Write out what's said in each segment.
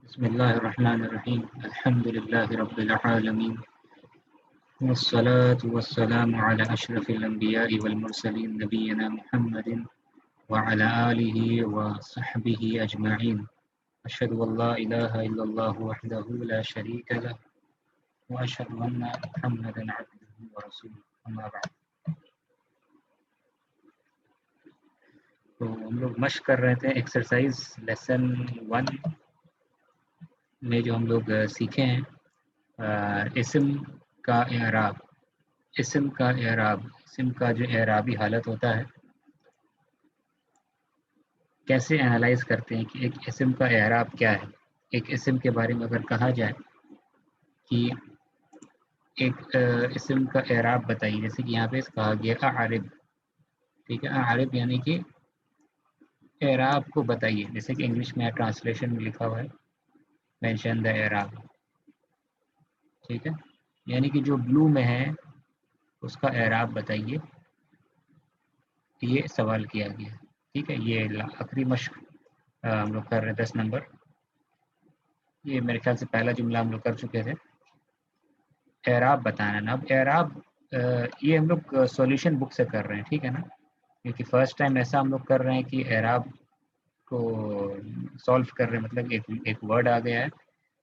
بسم الله الرحمن الرحيم الحمد لله رب العالمين والصلاة والسلام على أشرف الأنبياء والمرسلين نبينا محمد وعلى آله وصحبه أجمعين أشهد أن لا إله إلا الله وحده لا شريك له وأشهد أن محمدا عبده ورسوله أما بعد. تو ہم لوگ مشق کر رہے تھے ایکسرسائز لیسن 1 میں جو ہم لوگ سیکھے ہیں اسم کا اعراب. اسم کا اعراب، اسم کا جو اعرابی حالت ہوتا ہے کیسے انالائز کرتے ہیں کہ ایک اسم کا اعراب کیا ہے. ایک اسم کے بارے میں اگر کہا جائے کہ ایک اسم کا اعراب بتائیے، جیسے کہ یہاں پہ کہا گیا اعرب، ٹھیک ہے، اعرب یعنی کہ اعراب کو بتائیے، جیسے کہ انگلش میں ٹرانسلیشن میں لکھا ہوا ہے مینشن دا اعراب، ٹھیک ہے، یعنی کہ جو بلو میں ہے اس کا اعراب بتائیے، یہ سوال کیا گیا. ٹھیک ہے، یہ آخری مشق ہم لوگ کر رہے ہیں 10 نمبر. یہ میرے خیال سے پہلا جملہ ہم لوگ کر چکے تھے، اعراب بتانا نا. اب اعراب یہ ہم لوگ سولوشن بک سے کر رہے ہیں، ٹھیک ہے نا، کیونکہ فرسٹ ٹائم ایسا ہم لوگ کر رہے ہیں کہ اعراب کو سولو کر رہے ہیں، مطلب ایک ورڈ آ گیا ہے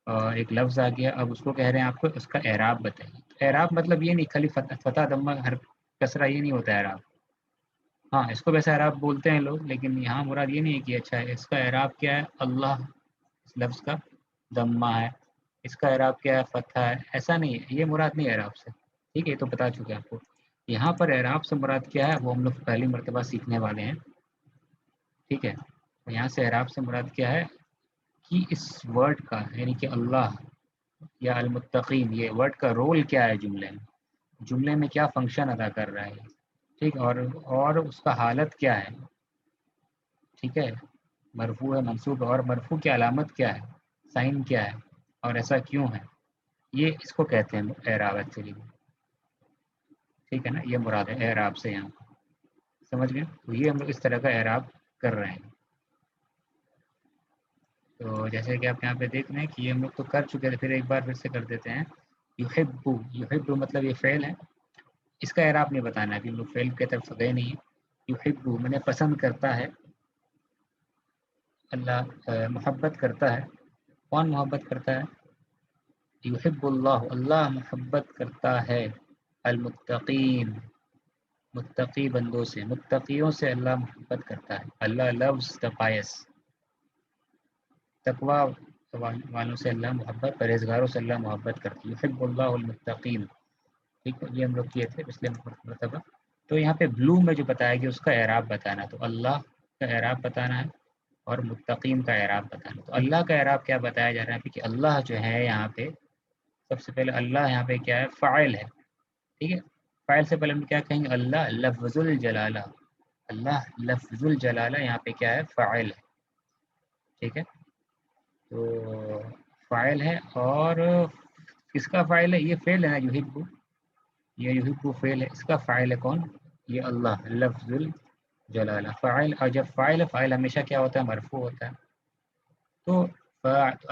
اور ایک لفظ آ گیا، اب اس کو کہہ رہے ہیں آپ کو اس کا اعراب بتائیے. اعراب مطلب یہ نہیں خالی فتح ضمہ ہر کسرہ، یہ نہیں ہوتا اعراب. ہاں، اس کو ویسے اعراب بولتے ہیں لوگ، لیکن یہاں مراد یہ نہیں ہے کہ اچھا ہے اس کا اعراب کیا ہے، اللہ اس لفظ کا ضمہ ہے، اس کا اعراب کیا ہے، فتح ہے، ایسا نہیں ہے، یہ مراد نہیں ہے اعراب سے. ٹھیک ہے، تو بتا چکے آپ کو. یہاں پر اعراب سے مراد کیا ہے وہ ہم لوگ پہلی مرتبہ سیکھنے والے ہیں. ٹھیک ہے، یہاں سے اعراب سے مراد کیا ہے کہ اس ورڈ کا یعنی کہ اللہ یا المتقین، یہ ورڈ کا رول کیا ہے جملے میں کیا فنکشن ادا کر رہا ہے. ٹھیک، اور اس کا حالت کیا ہے. ٹھیک ہے، مرفوع ہے، منصوب ہے، اور مرفوع کی علامت کیا ہے، سائن کیا ہے، اور ایسا کیوں ہے. یہ اس کو کہتے ہیں اعراب ایکچولی. ٹھیک ہے نا، یہ مراد ہے اعراب سے یہاں. سمجھ گئے؟ تو یہ ہم لوگ اس طرح کا اعراب کر رہے ہیں. تو جیسے کہ آپ یہاں پہ دیکھ رہے ہیں کہ یہ ہم لوگ تو کر چکے تھے، پھر ایک بار پھر سے کر دیتے ہیں. یحبو، یحبو مطلب یہ فعل ہے، اس کا اعراب نہیں بتانا ہے، ابھی ہم لوگ فعل کی طرف گئے نہیں ہیں. یحبو میں نے پسند کرتا ہے، اللہ محبت کرتا ہے. کون محبت کرتا ہے؟ یحب اللہ، اللہ محبت کرتا ہے. المتقین، متقی بندوں سے، متقیوں سے اللہ محبت کرتا ہے. اللہ لوز دا پائس، تقوی والوں سے اللہ محبت، پرہیزگاروں سے اللہ محبت کرتی ہے. یحب اللہ المتقین. ٹھیک ہے، یہ ہم لوگ کیے تھے پچھلے مرتبہ. تو یہاں پہ بلو میں جو بتایا گیا اس کا اعراب بتانا، تو اللہ کا اعراب بتانا ہے اور متقین کا اعراب بتانا. تو اللہ کا اعراب کیا بتایا جا رہا ہے کہ اللہ جو ہے یہاں پہ سب سے پہلے اللہ یہاں پہ کیا ہے، فاعل ہے. ٹھیک ہے، فاعل سے پہلے ہم کیا کہیں گے، اللہ لفظ الجلالہ. اللہ لفظ الجلالہ یہاں پہ کیا ہے، فاعل ہے. ٹھیک ہے، تو فاعل ہے، اور کس کا فاعل ہے، یہ فعل ہے نا یحب، یہ یحب فعل ہے، اس کا فاعل ہے کون، یہ اللہ لفظ الجلالہ فاعل. اور جب فاعل ہمیشہ کیا ہوتا ہے، مرفوع ہوتا ہے. تو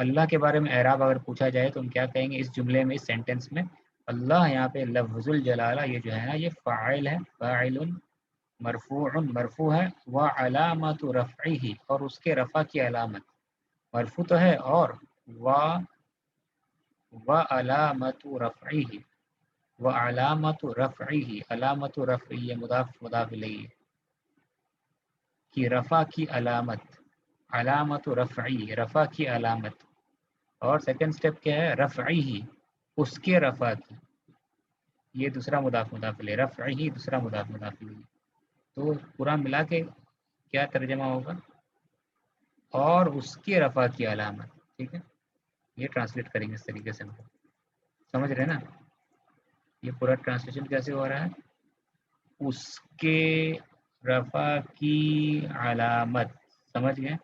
اللہ کے بارے میں اعراب اگر پوچھا جائے تو ہم کیا کہیں گے اس جملے میں، اس سینٹنس میں، اللہ یہاں پہ لفظ الجلالہ یہ جو ہے نا یہ فاعل ہے، فاعل مرفوع، مرفوع ہے، وعلامت رفعہ، اور اس کے رفع کی علامت، مرفوع تو ہے اور وعلامت رفعہ، وعلامت رفعہ، علامت رفعہ مضاف مضاف الیہ کی رفع کی علامت، علامت رفعی، رفع کی علامت. اور سیکنڈ سٹیپ کیا ہے، رفعی، اس کے رفع کی، یہ دوسرا مضاف مضاف الیہ، رفعی دوسرا مضاف مضاف الیہ. تو پورا ملا کے کیا ترجمہ ہوگا، اور اس کے رفع کی علامت. ٹھیک ہے، یہ ٹرانسلیٹ کریں گے اس طریقے سے. سمجھ رہے نا، یہ پورا ٹرانسلیشن کیسے ہو رہا ہے، اس کے رفع کی علامت. سمجھ گئے،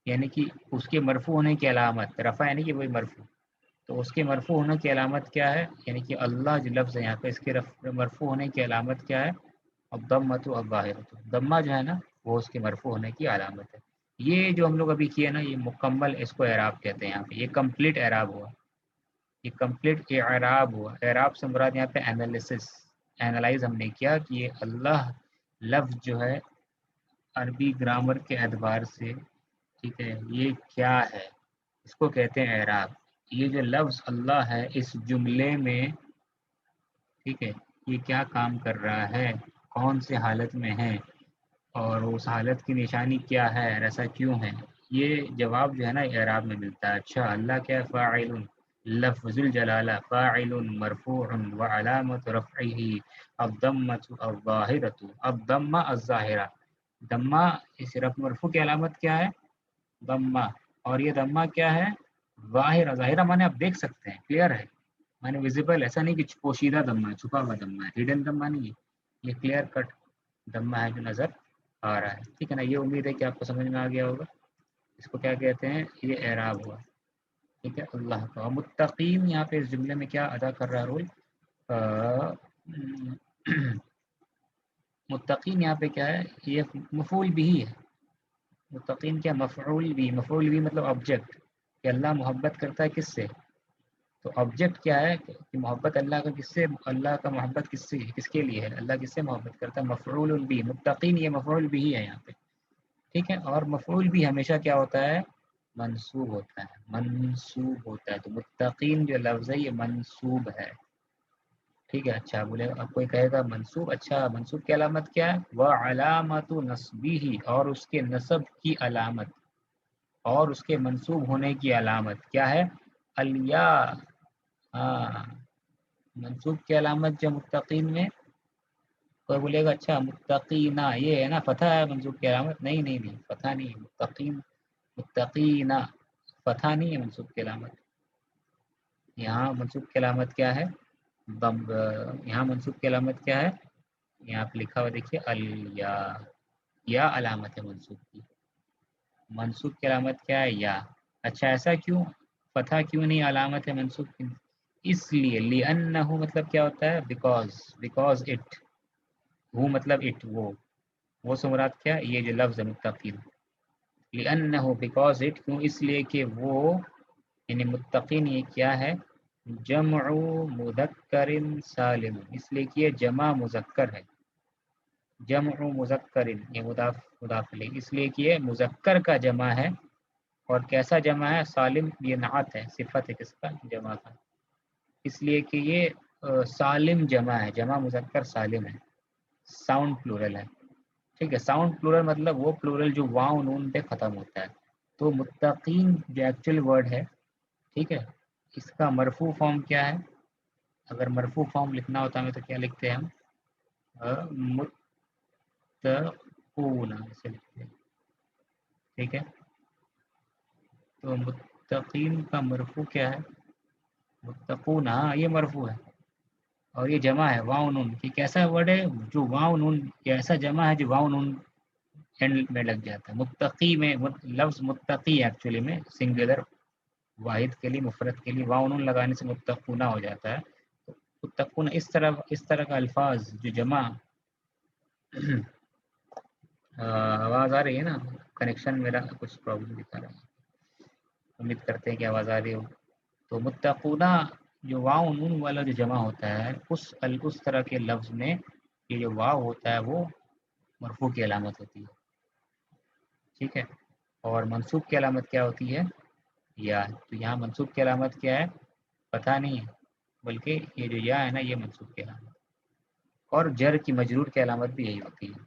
یعنی کہ اس کے مرفوع ہونے کی علامت، رفع یعنی کہ وہی مرفوع، تو اس کے مرفوع ہونے کی علامت کیا ہے، یعنی کہ اللہ جو لفظ ہے یہاں پہ اس کے مرفوع ہونے کی علامت کیا ہے، الضمۃ الظاہرۃ، ضمہ جو ہے نا وہ اس کے مرفوع ہونے کی علامت ہے. یہ جو ہم لوگ ابھی کیے نا، یہ مکمل اس کو اعراب کہتے ہیں. یہاں پہ یہ کمپلیٹ اعراب ہوا، یہ کمپلیٹ اعراب ہوا. اعراب سے مراد یہاں پہ انالیسس، اینالائز ہم نے کیا کہ یہ اللہ لفظ جو ہے عربی گرامر کے اعتبار سے، ٹھیک ہے، یہ کیا ہے، اس کو کہتے ہیں اعراب. یہ جو لفظ اللہ ہے اس جملے میں، ٹھیک ہے، یہ کیا کام کر رہا ہے، کون سے حالت میں ہے، اور اس حالت کی نشانی کیا ہے، ایسا کیوں ہے. یہ جواب جو ہے نا اعراب میں ملتا ہے. اچھا اللہ کیا ہے؟ فاعل لفظ الجلالہ فاعل مرفوع وعلامت رفعہ الضمۃ الظاہرۃ، الضمہ الظاہرہ. ضمہ اس رفع مرفوع کی علامت کیا ہے؟ ضمہ. اور یہ ضمہ کیا ہے؟ ظاہرہ. ظاہرہ مانے آپ دیکھ سکتے ہیں، کلیئر ہے، مانے ویزیبل. ایسا نہیں کہ پوشیدہ ضمہ ہے، چھپا ہوا ضمہ ہے، ہڈن ضمہ نہیں ہے، یہ کلیئر کٹ ضمہ ہے جو نظر آ رہا ہے. ٹھیک ہے نا. یہ امید ہے کہ آپ کو سمجھ میں آ گیا ہوگا. اس کو کیا کہتے ہیں؟ یہ اعراب ہوا. ٹھیک ہے. اللہ کا متقین یہاں پہ اس جملے میں کیا ادا کر رہا ہے رول؟ متقین یہاں پہ کیا ہے؟ یہ مفعول بھی ہے. متقین کیا؟ مفعول بھی. مفعول بھی مطلب آبجیکٹ، کہ اللہ محبت کرتا ہے کس سے. تو آبجیکٹ کیا ہے کہ محبت اللہ کا کس سے، اللہ کا محبت کس سے، کس کے لیے ہے، اللہ کس سے محبت کرتا ہے. مفعول بھی. متقین یہ مفعول بھی ہے یہاں پہ. ٹھیک ہے. اور مفعول بھی ہمیشہ کیا ہوتا ہے؟ منصوب ہوتا ہے. منصوب ہوتا ہے. تو متقین جو لفظ ہے یہ منصوب ہے. ٹھیک ہے. اچھا بولے اب کوئی کہے گا منصوب، اچھا منصوب کی علامت کیا ہے؟ وہ علامت نصبی، اور اس کے نصب کی علامت، اور اس کے منصوب ہونے کی علامت کیا ہے؟ الیا. ہاں، منصوب کی علامت جو متقین میں، کوئی بولے گا اچھا متقینہ یہ ہے نا فتح ہے منصوب کی علامت. نہیں نہیں نہیں، فتح نہیں ہے. متقین، متقینہ فتح نہیں ہے منصوب کی علامت. یہاں منصوب کی علامت کیا ہے؟ یہاں منصوب کی علامت کیا ہے؟ یہاں پہ لکھا ہوا دیکھیے الیا. یا علامت ہے منصوب کی. منصوب کی علامت کیا ہے؟ یا. اچھا ایسا کیوں؟ فتح کیوں نہیں علامت ہے منصوب کی؟ اس لیے لِأَنَّهُ مطلب کیا ہوتا ہے؟ Because it. وہ مطلب اٹ، وہ سے مراد کیا؟ یہ جو لفظ ہے متقین. لِأَنَّهُ بیکاز اٹ، کیوں؟ اس لیے کہ وہ، یعنی متقین یہ کیا ہے؟ جمع مذکر سالم. اس لیے کہ یہ جمع مذکر ہے. جمع مذکر، یہ مضاف الیہ، اس لیے کہ یہ مذکر کا جمع ہے. اور کیسا جمع ہے؟ سالم. یہ نعت ہے، صفت ہے کس کا؟ جمع کا. اس لیے کہ یہ سالم جمع ہے، جمع مذکر سالم ہے، ساؤنڈ پلورل ہے. ٹھیک ہے. ساؤنڈ پلورل مطلب وہ پلورل جو واو نون پہ ختم ہوتا ہے. تو متقین جو ایکچوئل ورڈ ہے، ٹھیک ہے، اس کا مرفوع فارم کیا ہے؟ اگر مرفوع فارم لکھنا ہوتا ہے تو کیا لکھتے ہیں ہم؟ متقون ایسے لکھتے ہیں. ٹھیک ہے. تو متقین کا مرفوع کیا ہے؟ متقون. ہاں یہ مرفوع ہے، اور یہ جمع ہے واو نون. یہ کیسا ورڈ ہے جو واو نون، یہ ایسا جمع ہے جو واو نون اینڈ میں لگ جاتا ہے. متقی میں لفظ متقی ایکچولی میں سنگولر، واحد کے لیے، مفرد کے لیے واو نون لگانے سے متقونہ ہو جاتا ہے. متقون اس طرح کا الفاظ جو جمع آواز آ رہی ہے نا؟ کنیکشن میرا کچھ پرابلم دکھا رہا ہے، امید کرتے ہیں کہ آواز آ رہی ہو. تو متقونہ جو واو نون والا جو جمع ہوتا ہے، اس طرح کے لفظ میں یہ جو واو ہوتا ہے وہ مرفوع کی علامت ہوتی ہے. ٹھیک ہے. اور منصوب کی علامت کیا ہوتی ہے؟ یا. تو یہاں منصوب کی علامت کیا ہے؟ پتہ نہیں ہے، بلکہ یہ جو یا ہے نا یہ منصوب کی علامت. اور جر کی مجرور کی علامت بھی یہی ہوتی ہے.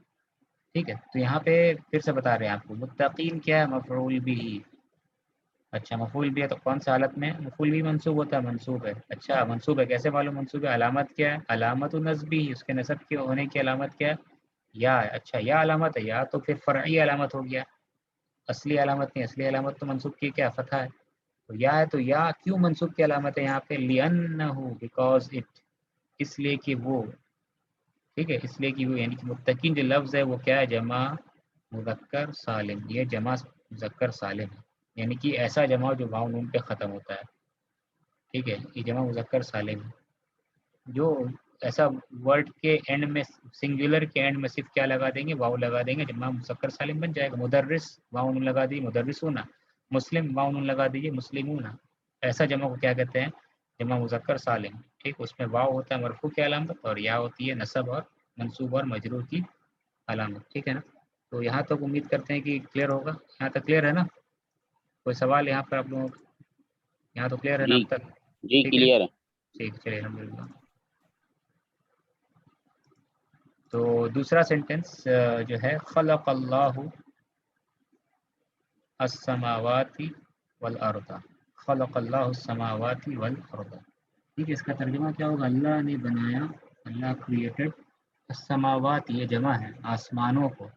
ٹھیک ہے. تو یہاں پہ پھر سے بتا رہے ہیں آپ کو، متقین کیا ہے؟ مفعول بھی. اچھا مفعول بھی ہے تو کون سا حالت میں؟ مفعول بھی منصوب ہوتا ہے. منصوب ہے. اچھا منصوب ہے، کیسے معلوم منصوب ہے؟ علامت کیا ہے؟ علامت نصبی، اس کے نصب کے ہونے کی علامت کیا ہے؟ یا. اچھا یا علامت ہے. یا تو پھر فرعی علامت ہو گیا، اصلی علامت نہیں. اصلی علامت تو منصوب کی کیا؟ فتح ہے. تو یا ہے، تو یا کیوں منصوب کی علامت ہے یہاں پہ؟ لِأَنَّهُ بیکاز اٹ، اس لیے کہ وہ. ٹھیک ہے. اس لیے کہ وہ، یعنی کہ متقین جو لفظ ہے وہ کیا ہے؟ جمع مذکر سالم. یہ جمع مذکر سالم ہے، یعنی کہ ایسا جمع جو واو نون پہ ختم ہوتا ہے. ٹھیک ہے. یہ جمع مذکر سالم ہے. جو ایسا ورڈ کے اینڈ میں سنگولر کے اینڈ میں صرف کیا لگا دیں گے؟ واؤ لگا دیں گے، جمع مذکر سالم بن جائے گا. مدرس واؤ نون لگا دیجیے مدرسون، مسلم واؤ نون لگا دیجیے مسلمون. ایسا جمع کو کیا کہتے ہیں؟ جمع مذکر سالم. ٹھیک، اس میں واؤ ہوتا ہے مرفوع کی علامت، اور یا ہوتی ہے نصب اور منصوب اور مجرور کی علامت. ٹھیک ہے نا؟ تو یہاں تک امید کرتے ہیں کہ کلیئر ہوگا. یہاں تک کلیئر ہے نا؟ کوئی سوال یہاں پر آپ لوگوں کو؟ یہاں تو کلیئر ہے نا جی اب تک؟ جی ٹھیک ہے، کلیئر ہے. ٹھیک، چلیے الحمد للہ. تو دوسرا سینٹینس جو ہے خلق اللہ السماوات والارض، خلق اللہ السماوات والارض. ٹھیک ہے، اس کا ترجمہ کیا ہوگا؟ اللہ نے بنایا، اللہ کریٹڈ السماوات، یہ جمع ہے آسمانوں کو،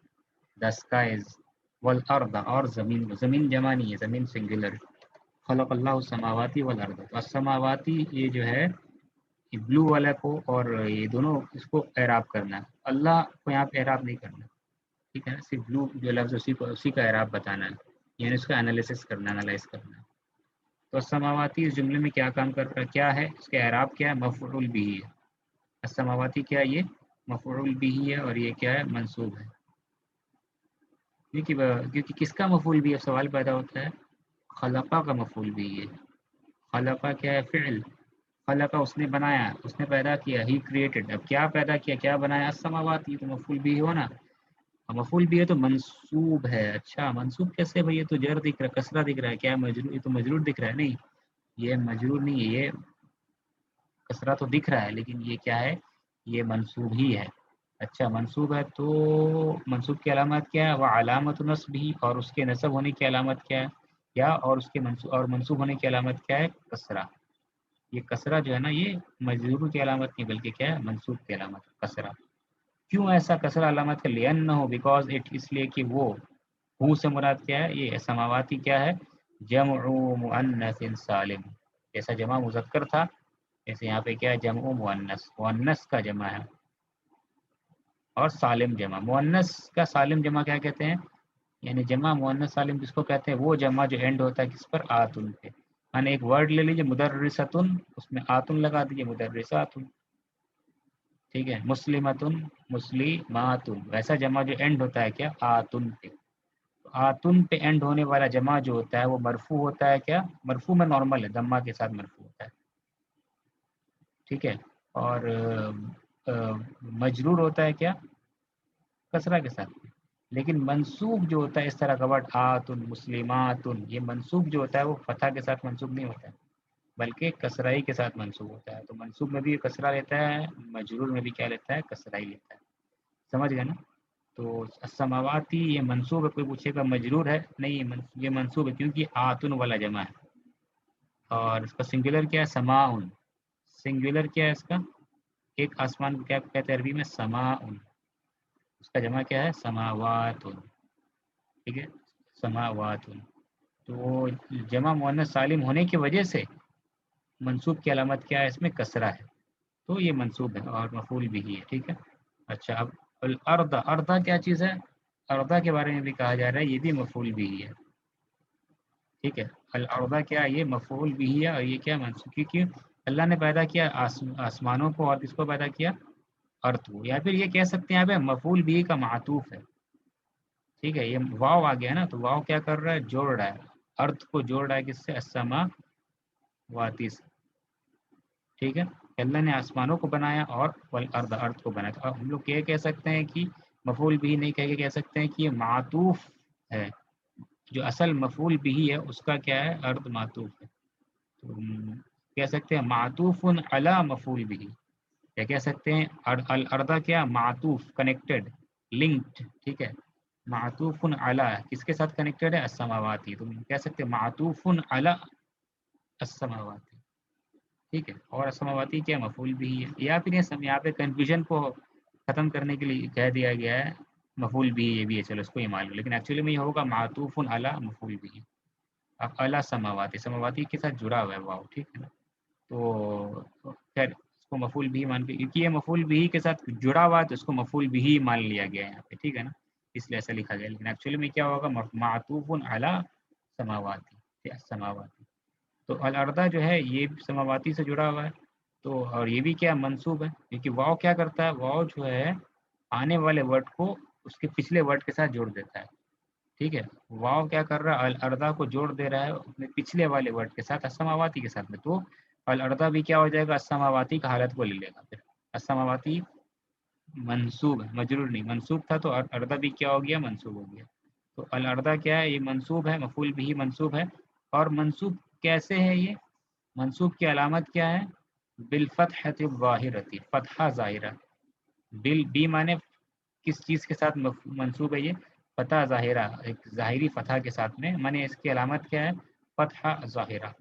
the skies، والارض اور زمین کو. زمین جمع نہیں ہے، زمین سنگولر. خلق اللہ السماواتی والارض. السماواتی یہ جو ہے بلو والا کو، اور یہ دونوں اس کو اعراب کرنا ہے. اللہ کو یہاں پہ اعراب نہیں کرنا. ٹھیک ہے نا؟ صرف بلو جو لفظ اسی کا اعراب بتانا ہے، یعنی اس کا انالیسس کرنا، انالائز کرنا ہے. تو السماواتی اس جملے میں کیا کام کر رہا ہے، کیا ہے اس کا اعراب؟ کیا ہے؟ مفعول بھی ہے. السماواتی کیا ہے؟ یہ مفعول بھی ہے، اور یہ کیا ہے؟ منصوب ہے. کیونکہ کس کا مفعول بھی ہے سوال پیدا ہوتا ہے؟ خلقہ کا مفعول بھی ہے. خلقہ کیا ہے؟ فعل. خلقہ اس نے بنایا، اس نے پیدا کیا، ہی کریٹڈ. اب کیا پیدا کیا، کیا بنایا؟ السماوات. یہ تو مفعول بھی ہو نا، مفعول بھی ہے تو منصوب ہے. اچھا منصوب کیسے بھائی؟ یہ تو جر دکھ رہا ہے، کسرہ دکھ رہا ہے. کیا مجرور؟ یہ تو مجرور دکھ رہا ہے. نہیں، یہ مجرور نہیں ہے، یہ کسرہ تو دکھ رہا ہے، لیکن یہ کیا ہے؟ یہ منصوب ہی ہے. اچھا منصوب ہے تو منصوب کی علامت کیا ہے؟ وہ علامت نصب ہی، اور اس کے نصب ہونے کی علامت کیا ہے؟ کیا؟ اور اس کے منصوب ہونے کی علامت کیا ہے؟ کسرہ. یہ کسرہ جو ہے نا، یہ مجرور کی علامت نہیں بلکہ کیا ہے؟ منصوب کی علامت کسرہ. کیوں ایسا کسرہ علامت کا؟ لین نہ ہو، بیکاز اٹ، اس لیے کہ وہ ہو سے مراد کیا ہے؟ یہ سماواتی کیا ہے؟ جمع مؤنث سالم. جیسا جمع مذکر تھا، جیسے یہاں پہ کیا ہے؟ جمع مؤنث، مؤنث کا جمع ہے، اور سالم جمع. مؤنث کا سالم جمع کیا کہتے ہیں؟ یعنی جمع مؤنث سالم کس کو کہتے ہیں؟ وہ جمع جو اینڈ ہوتا ہے کس پر؟ آتن پہ. یعنی ایک ورڈ لے لیجیے مدرستن، اس میں آتن لگا دیجیے مدرساتن. ٹھیک ہے، مسلمتن، مسلماتن. ویسا جمع جو اینڈ ہوتا ہے کیا؟ آتن پہ. آتن پہ اینڈ ہونے والا جمع جو ہوتا ہے وہ مرفوع ہوتا ہے. کیا مرفوع میں نارمل ہے، دمہ کے ساتھ مرفوع ہوتا ہے. ٹھیک ہے، اور مجرور ہوتا ہے کیا؟ کسرہ کے ساتھ. لیکن منصوب جو ہوتا ہے اس طرح کا ورڈ آتن، مسلماتن، یہ منصوب جو ہوتا ہے وہ فتح کے ساتھ منصوب نہیں ہوتا ہے بلکہ کسرائی کے ساتھ منصوب ہوتا ہے. تو منصوب میں بھی کسرہ لیتا ہے، مجرور میں بھی کیا لیتا ہے؟ کسرائی لیتا ہے. سمجھ گئے نا؟ تو السماواتی یہ منصوب ہے. کوئی پوچھے گا مجرور ہے؟ نہیں، یہ منصوب ہے کیونکہ آتن والا جمع ہے. اور اس کا سنگولر کیا ہے؟ سماؤن. سنگولر کیا ہے اس کا؟ ایک آسمان کو کیا کہتے ہیں عربی میں؟ سماؤن. اس کا جمع کیا ہے؟ سماوات. ٹھیک ہے، سماوات. تو جمع مؤنث سالم ہونے کی وجہ سے منصوب کی علامت کیا ہے؟ اس میں کسرہ ہے، تو یہ منصوب ہے اور مفعول بھی ہے. ٹھیک ہے. اچھا اب الارض، ارض کیا چیز ہے؟ ارض کے بارے میں بھی کہا جا رہا ہے یہ بھی مفعول بھی ہے. ٹھیک ہے، الارض کیا؟ یہ مفعول بھی ہے، اور یہ کیا؟ منصوب. کیونکہ اللہ نے پیدا کیا آسمانوں کو، اور کس کو پیدا کیا؟ ارض کو. یا پھر یہ کہہ سکتے ہیں یہاں پہ مفعول بھی کا معطوف ہے. ٹھیک ہے، یہ واو آ گیا نا، تو واو کیا کر رہا ہے؟ جوڑ رہا ہے. ارض کو جوڑ رہا ہے کس سے؟ السماواتی سے. ٹھیک ہے، اللہ نے آسمانوں کو بنایا اور والارض، ارض کو بنایا. تو ہم لوگ یہ کہہ سکتے ہیں کہ مفعول بھی نہیں کہہ سکتے ہیں کہ یہ معطوف ہے. جو اصل مفعول بھی ہے اس کا کیا ہے؟ ارض معطوف ہے. تو کہہ سکتے ہیں معطوف علی مفعول بھی. یا کہہ سکتے ہیں الارض کیا؟ معطوف، کنیکٹڈ، لنکڈ. ٹھیک ہے، معطوف علی کس کے ساتھ کنیکٹڈ ہے؟ السماواتی. تم کہہ سکتے ہیں معطوف علی السماواتی. ٹھیک ہے، اور السماواتی کیا؟ مفعول بھی ہے. یا پھر یہاں پہ کنفیوژن کو ختم کرنے کے لیے کہہ دیا گیا ہے مفعول بھی یہ بھی ہے، چلو اس کو یہ مان لو. لیکن ایکچولی میں یہ ہوگا معطوف علی مفعول بھی. اب اعلیٰ سماواتی، سماواتی کے ساتھ جڑا ہوا ہے واو. ٹھیک ہے نا؟ تو خیر اس کو مفعول بھی مان کے، کیونکہ یہ مفعول بھی کے ساتھ جڑا ہوا ہے تو اس کو مفعول بھی مان لیا گیا ہے یہاں پہ. ٹھیک ہے نا؟ اس لیے ایسا لکھا گیا. لیکن ایکچولی میں کیا ہوگا؟ معطوف علی سماواتی، سماواتی. تو الارض جو ہے یہ سماواتی سے جڑا ہوا ہے. تو اور یہ بھی کیا منصوب ہے، کیونکہ واو کیا کرتا ہے، واو جو ہے آنے والے ورڈ کو اس کے پچھلے ورڈ کے ساتھ جوڑ دیتا ہے، ٹھیک ہے. واو کیا کر رہا ہے، الارضا کو جوڑ دے رہا ہے اپنے پچھلے والے ورڈ کے ساتھ، السماواتی کے ساتھ میں. تو الارضا بھی کیا ہو جائے گا، السماواتی کا حالت کو لے لے گا. پھر السماواتی منصوب ہے، مجرور نہیں، منصوب تھا تو الارضا بھی کیا ہو گیا، منصوب ہو گیا. تو الارضا کیا ہے، یہ منصوب ہے، مفعول بھی منصوب ہے. اور منصوب کیسے ہے، یہ منصوب کی علامت کیا ہے، بالفتحۃ الظاہرۃ، فتحہ ظاہرہ. بی مانے کس چیز کے ساتھ منصوب ہے، یہ فتح ظاہرہ، ایک ظاہری فتح کے ساتھ میں، مانے اس کی علامت کیا ہے، فتح ظاہرہ،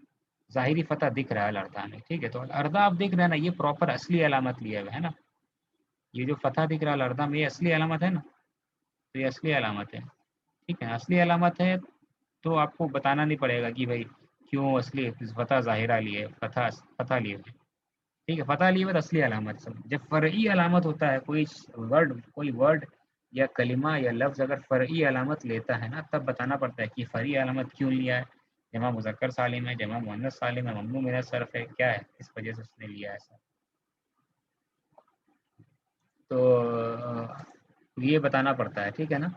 ظاہری فتح دکھ رہا ہے الارضا میں. ٹھیک ہے، تو الارضا آپ دیکھ رہے ہیں نا، یہ پراپر اصلی علامت لیا ہوا ہے نا، یہ جو فتح دکھ رہا ہے الارضا میں، یہ اصلی علامت ہے نا، تو یہ اصلی علامت ہے. ٹھیک ہے، اصلی علامت ہے تو آپ کو بتانا نہیں پڑے گا کہ بھائی کیوں اصلی فتح ظاہرہ لیے، فتح لیے ہوئے. ٹھیک ہے، فتح لیے ہوئے اصلی علامت سب. جب فرعی علامت ہوتا ہے، کوئی ورڈ یا کلمہ یا لفظ اگر فرعی علامت لیتا ہے نا، تب بتانا پڑتا ہے کہ فرعی علامت کیوں لیا ہے، جمع مذکر سالم ہے، جمع مؤنث سالم ہے، ممنوع من الصرف ہے، کیا ہے، اس وجہ سے اس نے لیا ایسا. تو یہ بتانا پڑتا ہے. ٹھیک ہے نا،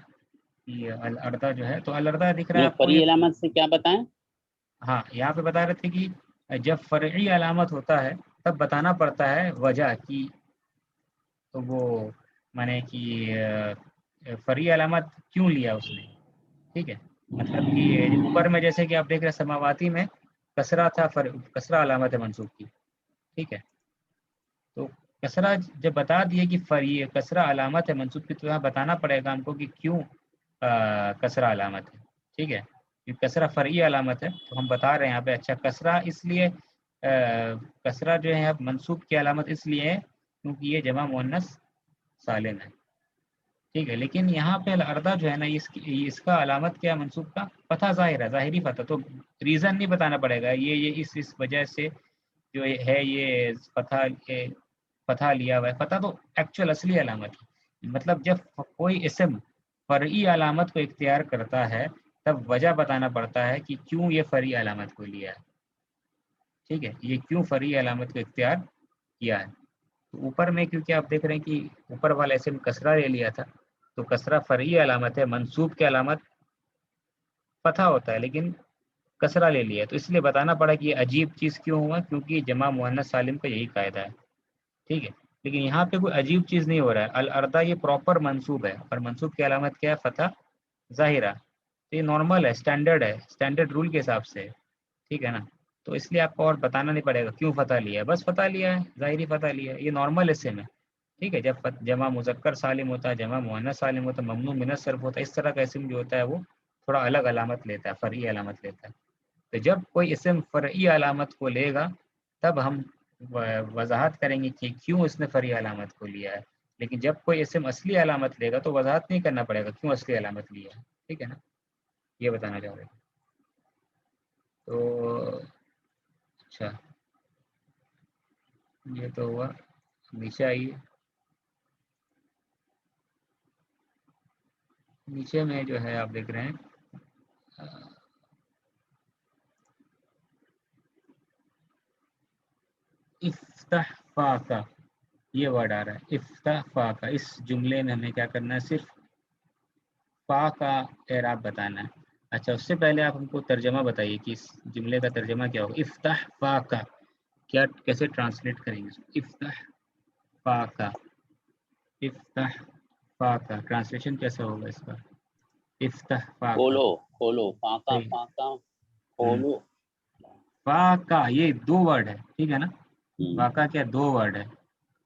یہ الارضا جو ہے، تو الارضا دکھ رہا ہے نہیں، آپ کو فری یہ. علامت سے کیا بتائیں؟ ہاں، یہاں پہ بتا رہے تھے کہ جب فرعی علامت ہوتا ہے تب بتانا پڑتا ہے وجہ کی. تو وہ مانے کہ فرعی علامت کیوں لیا اس نے. ٹھیک ہے، مطلب کہ اوپر میں جیسے کہ آپ دیکھ رہے ہیں سماواتی میں کسرہ تھا، کسرہ علامت ہے منصوب کی. ٹھیک ہے، تو کسرہ جب بتا دیے کہ کسرہ علامت ہے منصوب کی، تو یہاں بتانا پڑے گا ہم کو کہ کیوں کسرہ علامت ہے. ٹھیک ہے، کسرہ فرعی علامت ہے، تو ہم بتا رہے ہیں یہاں پہ. اچھا، کسرہ اس لیے کسرہ جو ہے منصوب کی علامت اس لیے ہے کیونکہ یہ جمع مؤنث سالم ہے. ٹھیک ہے، لیکن یہاں پہ الارضا جو ہے نا، اس کا علامت کیا منصوب کا، فتح ظاہر ہے، ظاہری فتح. تو ریزن نہیں بتانا پڑے گا، یہ اس وجہ سے جو ہے یہ فتح لیا ہوا ہے. فتح تو ایکچوئل اصلی علامت ہے. مطلب جب کوئی اسم فرعی علامت کو اختیار کرتا ہے تب وجہ بتانا پڑتا ہے کہ کیوں یہ فرعی علامت کو لیا ہے. ٹھیک ہے، یہ کیوں فرعی علامت کو اختیار کیا ہے. تو اوپر میں کیونکہ آپ دیکھ رہے ہیں کہ اوپر والا اسم کسرہ لے لیا تھا، تو کسرہ فرعی علامت ہے، منصوب کی علامت فتح ہوتا ہے، لیکن کسرہ لے لیا، تو اس لیے بتانا پڑا کہ یہ عجیب چیز کیوں ہوا، کیونکہ جمع مؤنث سالم کا یہی قاعدہ ہے. ٹھیک ہے، لیکن یہاں پہ کوئی عجیب چیز نہیں ہو رہا ہے. الارضا یہ پراپر منصوب ہے، اور منصوب کی علامت کیا ہے، فتح ظاہرہ. تو یہ نارمل ہے، اسٹینڈرڈ رول کے حساب سے. ٹھیک ہے نا، تو اس لیے آپ کو اور بتانا نہیں پڑے گا کیوں فتح لیا ہے، بس فتح لیا ہے، ظاہری فتح لیا ہے، یہ نارمل اسم ہے. ٹھیک ہے، جب جمع مذکر سالم ہوتا ہے، جمع مؤنث سالم ہوتا ہے، ممنوع من الصرف ہوتا ہے، اس طرح کا اسم جو ہوتا ہے وہ تھوڑا الگ علامت لیتا ہے، فرعی علامت لیتا ہے. تو جب کوئی اسم فرعی علامت کو لے گا تب ہم وضاحت کریں گے کہ کیوں اس نے فرعی علامت کو لیا ہے. لیکن جب کوئی اسم اصلی علامت لے گا تو وضاحت نہیں کرنا پڑے گا کیوں اصلی علامت لیا ہے. ٹھیک ہے نا، یہ بتانا چاہ رہے ہیں. تو اچھا، یہ تو ہوا. نیچے آئیے. نیچے میں جو ہے آپ دیکھ رہے ہیں افتح فاقہ، یہ ورڈ آ رہا ہے افتح فاقہ. اس جملے میں ہمیں کیا کرنا ہے، صرف فا کا اعراب بتانا ہے. اچھا، اس سے پہلے آپ ہم کو ترجمہ بتائیے کہ اس جملے کا ترجمہ کیا ہوگا. افتح فاقہ کیسے ٹرانسلیٹ کریں گے. افتح فاقہ، افتح فاقہ ٹرانسلیشن کیسا ہوگا اس کا. افتح فاقہ، کھولو، فاقہ صحیح. فاقہ کھولو. فاقہ یہ دو ورڈ ہے، ٹھیک ہے نا. ہم، فاقہ کیا دو ورڈ ہے.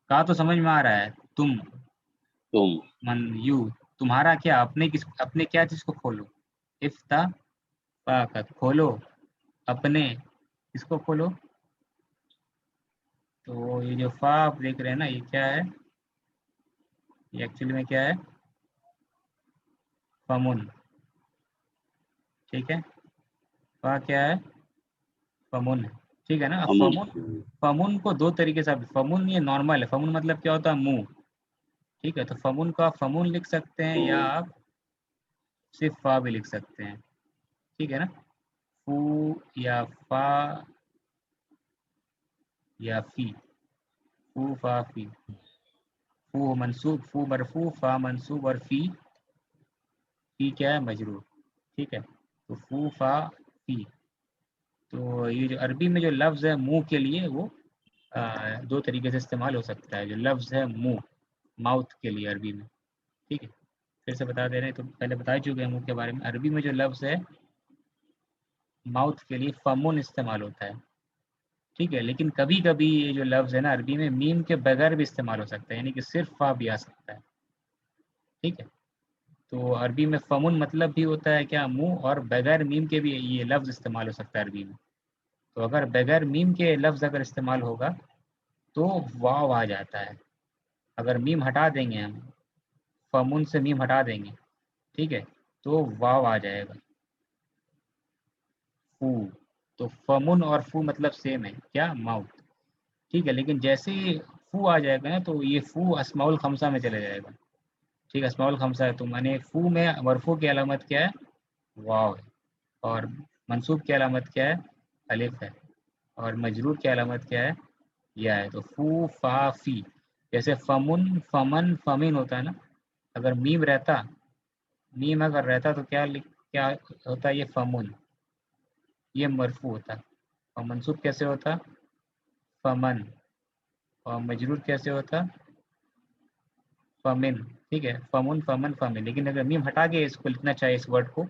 کا تو سمجھ میں آ رہا ہے، تم، تم. یو، تمہارا کیا، اپنے کیا چیز کو کھولو. افتح فاقہ کھولو، اپنے اس کو کھولو. تو یہ جو فا آپ دیکھ رہے ہیں نا، یہ کیا ہے، یہ ایکچولی میں کیا ہے، فمن. ٹھیک ہے، فا کیا ہے، فمن. ٹھیک ہے نا. اب امن. فمن کو دو طریقے سے، فمن یہ نارمل ہے. فمن مطلب کیا ہوتا ہے، منہ. ٹھیک ہے، تو فمن کو آپ فمن لکھ سکتے ہیں یا آپ صرف فا بھی لکھ سکتے ہیں. ٹھیک ہے نا، فو یا فا یا فی. فو فا فی، فو منصوب، فو مرفوع، فا منصوب، اور فی کیا ہے؟ مجرور. ٹھیک ہے، تو فو فا فی. تو یہ جو عربی میں جو لفظ ہے منہ کے لیے وہ دو طریقے سے استعمال ہو سکتا ہے. جو لفظ ہے منہ، ماؤتھ کے لیے عربی میں. ٹھیک ہے، پھر سے بتا دے رہے ہیں، تو پہلے بتا چکے ہیں منہ کے بارے میں. عربی میں جو لفظ ہے ماؤتھ کے لیے فمن استعمال ہوتا ہے. ٹھیک ہے، لیکن کبھی کبھی یہ جو لفظ ہے نا عربی میں میم کے بغیر بھی استعمال ہو سکتا ہے، یعنی کہ صرف فا بھی آ سکتا ہے. ٹھیک ہے، تو عربی میں فمن مطلب بھی ہوتا ہے کیا؟ منہ، اور بغیر میم کے بھی یہ لفظ استعمال ہو سکتا ہے عربی میں. تو اگر بغیر میم کے لفظ اگر استعمال ہوگا تو واو آ جاتا ہے. اگر میم ہٹا دیں گے ہم، فمن سے میم ہٹا دیں گے، ٹھیک ہے، تو واو آ جائے گا، فو. تو فمن اور فو مطلب سیم ہے کیا؟ ماؤتھ. ٹھیک ہے، لیکن جیسے ہی فو آ جائے گا نا تو یہ فو اسماء الخمسہ میں چلے جائے گا. ٹھیک ہے، اسماء الخمسہ ہے، تو میں نے فو میں مرفوع کی علامت کیا ہے؟ واو ہے. اور منصوب کی علامت کیا ہے؟ الف ہے. اور مجرور کی علامت کیا ہے؟ یا ہے. تو فو فا فی، جیسے فمن فمن فمن ہوتا ہے نا، اگر میم رہتا، میم اگر رہتا تو کیا ہوتا؟ یہ فمن، یہ مرفوع ہوتا. اور منصوب کیسے ہوتا؟ فمن. اور مجرور کیسے ہوتا؟ فمن. ٹھیک ہے، فمن فمن فمن. لیکن اگر میم ہٹا کے اس کو لکھنا چاہیے اس ورڈ کو،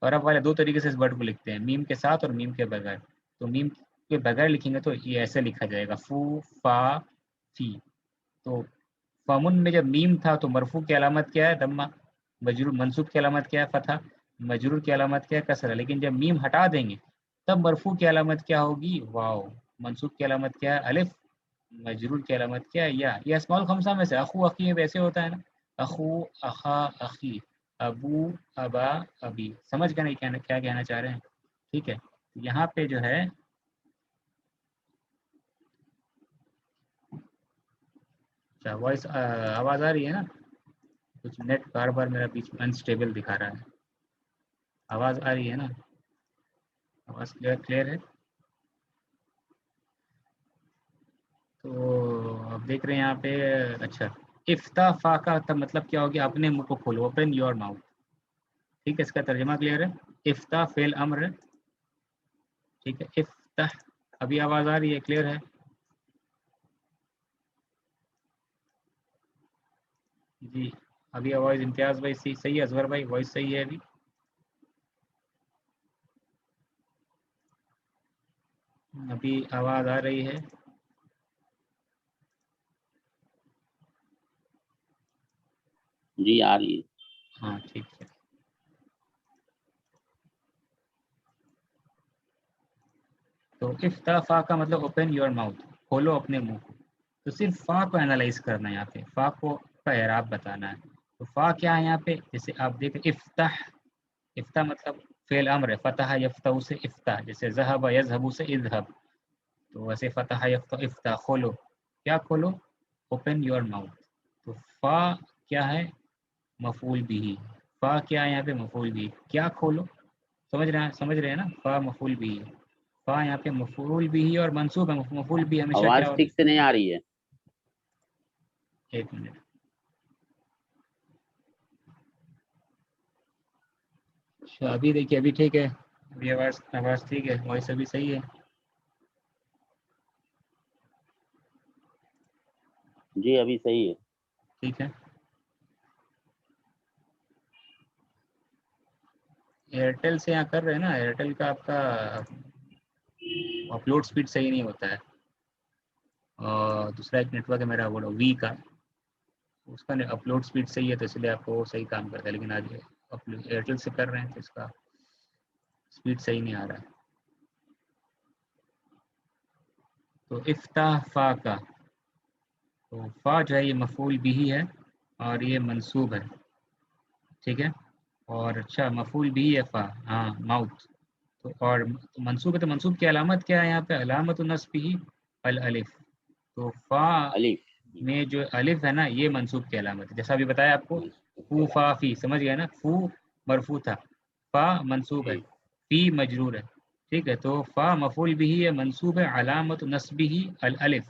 اور اب والے دو طریقے سے اس ورڈ کو لکھتے ہیں، میم کے ساتھ اور میم کے بغیر. تو میم کے بغیر لکھیں گے تو یہ ایسے لکھا جائے گا، فو فا فی. تو فمن میں جب میم تھا تو مرفوع کی علامت کیا ہے؟ دمہ. مجرور منصوب کی علامت کیا ہے؟ فتحہ. مجرور کی علامت کیا ہے؟ کسرہ. لیکن جب میم ہٹا دیں گے تب مرفوع کی علامت کیا ہوگی؟ واو. منصوب کی علامت کیا ہے؟ الف. مجرور کی علامت کیا ہے؟ یا. یہ اسماء الخمسہ میں سے اخو اخی ویسے ہوتا ہے نا، اخو اخا اخی، ابو ابا ابی. سمجھ گئے نہیں کیا کہنا چاہ رہے ہیں؟ ٹھیک ہے، یہاں پہ جو ہے اچھا وائس آواز آ رہی ہے نا؟ کچھ نیٹ بار بار میرا بیچ میں انسٹیبل دکھا رہا ہے. آواز آ رہی ہے نا؟ آواز کلیئر ہے؟ تو اب دیکھ رہے ہیں یہاں پہ. اچھا، افتح فا کا مطلب کیا ہو گیا؟ اپنے منہ کو کھولو، اوپن یور ماؤتھ. ٹھیک ہے، اس کا ترجمہ کلیئر ہے؟ افتح فعل امر ہے. ٹھیک ہے، افتح. ابھی آواز آ رہی ہے؟ کلیئر ہے؟ جی ابھی آواز امتیاز بھائی صحیح ہے؟ اصغر بھائی وائس صحیح ہے ابھی؟ ابھی آواز آ رہی ہے؟ جی آ رہی ہے. ہاں ٹھیک ہے. تو افتح فا کا مطلب اوپن یور ماؤتھ، کھولو اپنے منہ کو. تو صرف فا کو انالائز کرنا ہے یہاں پہ، فا کو کا اعراب بتانا ہے. تو فا کیا ہے یہاں پہ؟ جیسے آپ دیکھیں افتح، افتح مطلب فعل امر ہے، فتح یفتح سے افتح، جیسے ذهب یذهب سے اذهب. تو ویسے فتح یفتح افتح، کھولو. کیا کھولو؟ Open your mouth. تو فا کیا ہے؟ مفعول بھی. فا کیا ہے یہاں پہ؟ مفعول بھی. کیا کھولو؟ سمجھ رہے ہیں نا؟ فا مفعول بھی ہے. فا یہاں پہ مفعول بھی اور منصوب ہے. مفعول بھی ہمیشہ آواز کیا ہوتا ٹھیک سے نہیں آ رہی ہے. ہے؟ ایک منٹ. اچھا ابھی دیکھیے، ابھی ٹھیک ہے؟ ابھی آواز ٹھیک ہے؟ وائس ابھی صحیح ہے؟ جی ابھی صحیح ہے. ٹھیک ہے. ایئرٹیل سے یہاں کر رہے ہیں نا، ایئرٹیل کا آپ کا اپلوڈ سپیڈ صحیح نہیں ہوتا ہے. اور دوسرا ایک نیٹ ورک ہے میرا وہ وی کا، اس کا اپلوڈ سپیڈ صحیح ہے تو اس لیے آپ کو وہ صحیح کام کرتا ہے. لیکن آج ایئرٹیل سے کر رہے ہیں تو اس کا سپیڈ صحیح نہیں آ رہا ہے. تو افتح فا کا، تو فا جو ہے یہ مفعول بھی ہے اور یہ منصوب ہے. ٹھیک ہے، اور اچھا مفعول بھی ہے فا، ہاں ماؤتھ. تو اور منصوب ہے، تو منصوب کی علامت کیا ہے یہاں پہ؟ علامت نصبہ الالف. تو فا الف. میں جو الف ہے نا یہ منصوب کی علامت ہے، جیسا ابھی بتایا آپ کو. فو فا فی، سمجھ گئے نا؟ فو مرفوع تھا، فا منصوب ہے، جی. فی مجرور ہے. ٹھیک ہے، تو فا مفعول بھی ہے، منصوب ہے، علامت نصبہ الالف.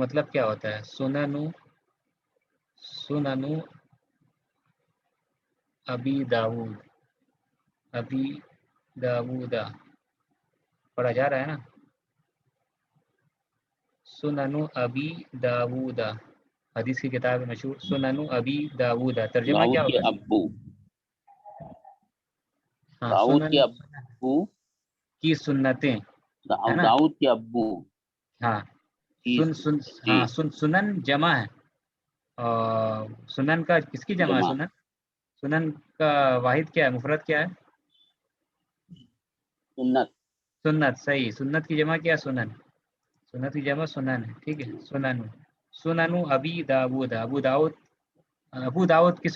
مطلب کیا ہوتا ہے؟ سننو، سننو ابی داود، ابی داودا پڑھا جا رہا ہے نا؟ سننو ابی داودا، حدیث کی کتاب مشہور سننو ابی داودا، ترجمہ داؤد کیا کے ہوگا؟ ابو، ہاں، داؤد سنن کے ابو، کی سنتیں ہے نا؟ داؤد کے ابو ہاں، کی جی ہاں سنن جمع ہے، اور سنن کا کس کی جمع ہے؟ جمع سنن، سنن کا واحد کیا ہے، مفرد کیا ہے؟ سنت، سنت، صحیح، سنت کی جمع کیا ہے؟ سنن، سنت کی جمع سنن ہے، ٹھیک ہے، سنن، سننو ابی داود، ابو داؤد کی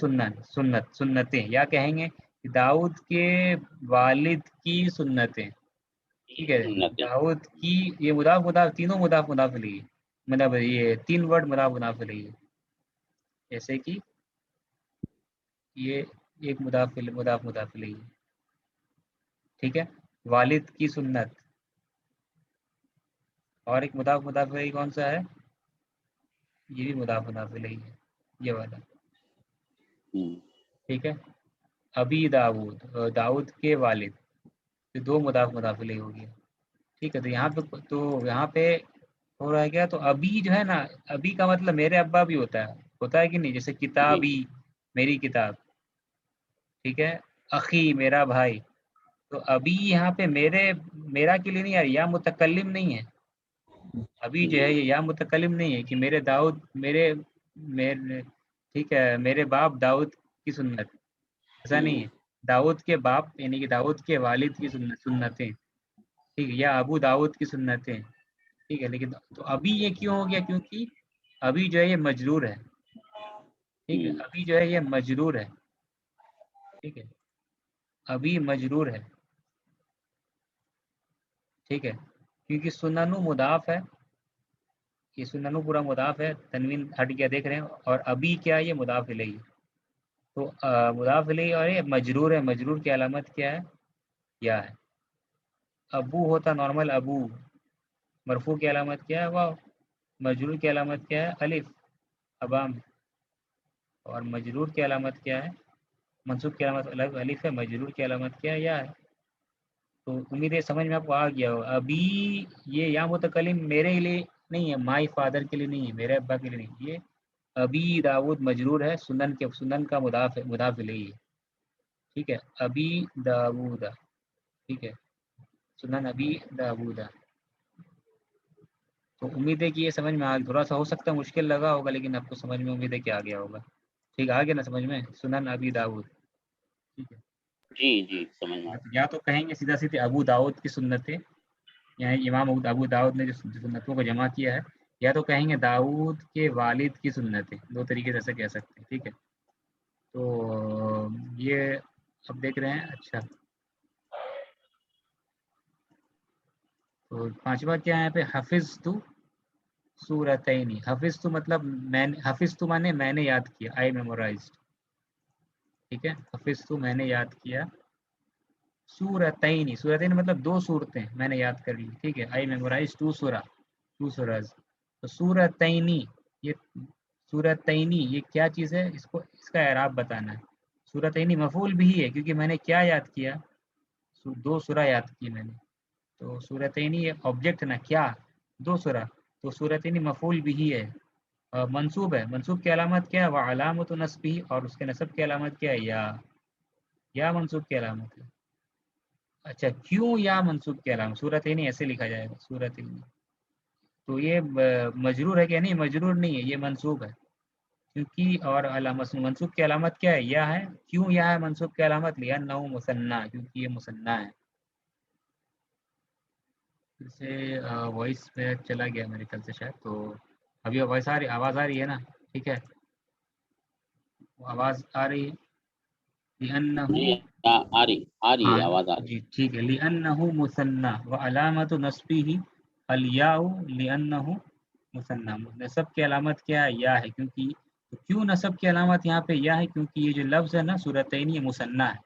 سنتیں، یا کہیں گے داؤد کے والد کی سنتیں، ٹھیک ہے، سنتیں داؤد کی، یہ مضاف تینوں مضاف علیہ، مطلب یہ تین ورڈ مضاف علیہ، جیسے کہ یہ ایک مضاف علیہ، ٹھیک ہے، والد کی سنت، اور ایک مضاف علیہ کون سا ہے؟ یہ بھی مضاف علیہ ہے، یہ والا، ٹھیک ہے، ابی داود، داؤد کے والد، یہ دو مضاف علیہ ہو گیا، ٹھیک ہے، تو یہاں پہ ہو رہا ہے کیا؟ تو ابھی جو ہے نا، ابھی کا مطلب میرے ابا بھی ہوتا ہے کہ نہیں؟ جیسے جی کتابی، میری کتاب، ٹھیک ہے، اخی، میرا بھائی، تو ابھی یہاں پہ میرا کے لیے نہیں ہے، یا متکلم نہیں ہے، ابھی جو ہے یہ یا متکلم نہیں ہے کہ میرے داؤد، میرے ٹھیک ہے، میرے باپ داؤد کی سنت، ایسا نہیں ہے، داؤد کے باپ یعنی کہ داؤد کے والد کی سنتیں، ٹھیک ہے، یا ابو داؤد کی سنتیں، ٹھیک ہے، لیکن تو ابھی یہ کیوں ہو گیا؟ کیونکہ ابھی جو ہے یہ مجرور ہے، ٹھیک ہے، ابھی جو ہے یہ مجرور ہے، ٹھیک ہے، ابھی مجرور ہے، ٹھیک ہے، کیونکہ سننو مضاف ہے، یہ سننو پورا مضاف ہے، تنوین ہٹ گیا دیکھ رہے ہیں، اور ابھی کیا ہے؟ یہ مضاف الیہ، تو مضاف الیہ اور یہ مجرور ہے، مجرور کی علامت کیا ہے؟ یا ہے، ابو ہوتا نارمل ابو، مرفوع کی علامت کیا ہے؟ واو، مجرور کی علامت کیا ہے؟ الف، ابام، اور مجرور کی علامت کیا ہے؟ منصوب کی علامت الف ہے، مجرور کی علامت کیا ہے؟ یا ہے، تو امید ہے سمجھ میں آپ کو آ گیا ہو، ابھی یہ یا متکلم میرے لیے نہیں ہے، مائی فادر کے لیے نہیں ہے، میرے ابا کے لیے نہیں، یہ ابی داود مجرور ہے، سنن کا مضاف الیہ ہے، ٹھیک ہے، ابی داود، ٹھیک ہے، سنن ابی داود، تو امید ہے کہ یہ سمجھ میں تھوڑا سا ہو سکتا ہے مشکل لگا ہوگا، لیکن آپ کو سمجھ میں امید ہے کہ آ گیا ہوگا، ٹھیک ہے، آ گیا نا سمجھ میں؟ سنن ابی داود، ٹھیک ہے، جی سمجھ میں، یا تو کہیں گے سیدھا سیدھے ابو داؤد کی سنتیں، یعنی امام ابو داؤد نے جو سنتوں کو جمع کیا ہے، یا تو کہیں گے داؤد کے والد کی سنتیں، دو طریقے سے ایسا کہہ سکتے ہیں، ٹھیک ہے، تو یہ اب دیکھ رہے ہیں، اچھا، تو پانچواں کیا ہے یہاں پہ؟ حفظت سورتین، حفظت مطلب حفظت مانے میں نے یاد کیا، آئی میمورائزڈ، ٹھیک ہے، حفظت میں نے یاد کیا، سورتین مطلب دو صورتیں میں نے یاد کر لی، ٹھیک ہے، آئی میمورائز ٹو سورز، تو سورتینی، یہ سورتینی یہ کیا چیز ہے؟ اس کا اعراب بتانا ہے، سورتینی مفعول بھی ہے، کیونکہ میں نے کیا یاد کیا؟ دو سورہ یاد کی میں نے، تو سورتینی یہ آبجیکٹ نا، کیا؟ دو سورہ، تو سورتینی مفعول بھی ہے، منصوب ہے، منصوب کی علامت کیا ہے؟ وعلامت نصبہ، اور اس کے نصب کی علامت کیا ہے؟ یا منصوب کی علامت ہے، اچھا، کیوں یا منصوب کی علامت؟ سورتینی ایسے لکھا جائے گا، سورتینی، تو یہ مجرور ہے کہ نہیں؟ مجرور نہیں ہے، یہ منصوب ہے، کیونکہ اور منصوب کی علامت کیا ہے؟ یا ہے، کیوں یا ہے منصوب کی علامت؟ لأنہ مثنیٰ، کیونکہ یہ مثنیٰ ہے، پھر سے وائس پہ چلا گیا میرے خیال سے شاید، تو ابھی وائس آواز آ رہی ہے نا؟ ٹھیک ہے، آواز آ رہی ہے، لأنہ، جی آ رہی ہاں ہے، آواز آ رہی جی ٹھیک ہے، لأنہ مثنیٰ وعلامت نصبہ الیاء لأنہ مثنیٰ، نصب کی علامت کیا ہے؟ یا ہے، کیونکہ کیوں نصب کی علامت یہاں پہ یا ہے؟ کیونکہ یہ جو لفظ ہے نا سورتین، یہ مثنیٰ ہے،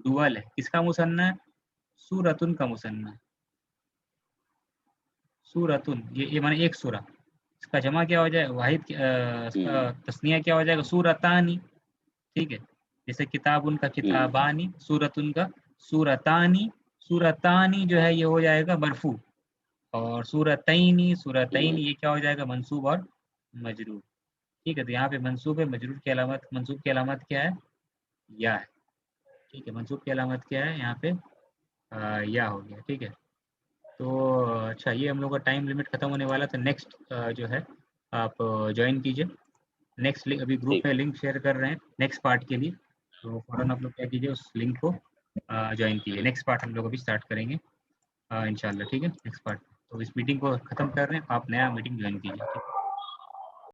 ڈوول ہے، کس کا مثنیٰ ہے؟ سورتن کا مثنیٰ، سورتن، یہ معنی ایک سورہ، اس کا جمع کیا ہو جائے واحد اس کا تسنیہ کیا ہو جائے گا سورتانی. ٹھیک ہے جیسے کتاب ان کا کتابانی, سورت ان کا سورتانی. سورتانی جو ہے یہ ہو جائے گا مرفوع, اور سورتینی سورتین یہ کیا ہو جائے گا منصوب اور مجرور. ٹھیک ہے تو یہاں پہ منصوب ہے, مجرور کی علامت, منصوب کی علامت کیا ہے یا ہے. ٹھیک ہے منصوب کی علامت کیا ہے یہاں پہ یا ہو گیا. ٹھیک ہے تو اچھا یہ ہم لوگ کا ٹائم لمٹ ختم ہونے والا تھا. نیکسٹ جو ہے آپ جوائن کیجئے. نیکسٹ ابھی گروپ میں لنک شیئر کر رہے ہیں نیکسٹ پارٹ کے لیے, تو فوراً آپ لوگ کیا کیجیے اس لنک کو جوائن کیجیے. نیکسٹ پارٹ ہم لوگ ابھی اسٹارٹ کریں گے انشاءاللہ. ٹھیک ہے نیکسٹ پارٹ. تو اس میٹنگ کو ختم کر رہے ہیں, آپ نیا میٹنگ جوائن کیجیے.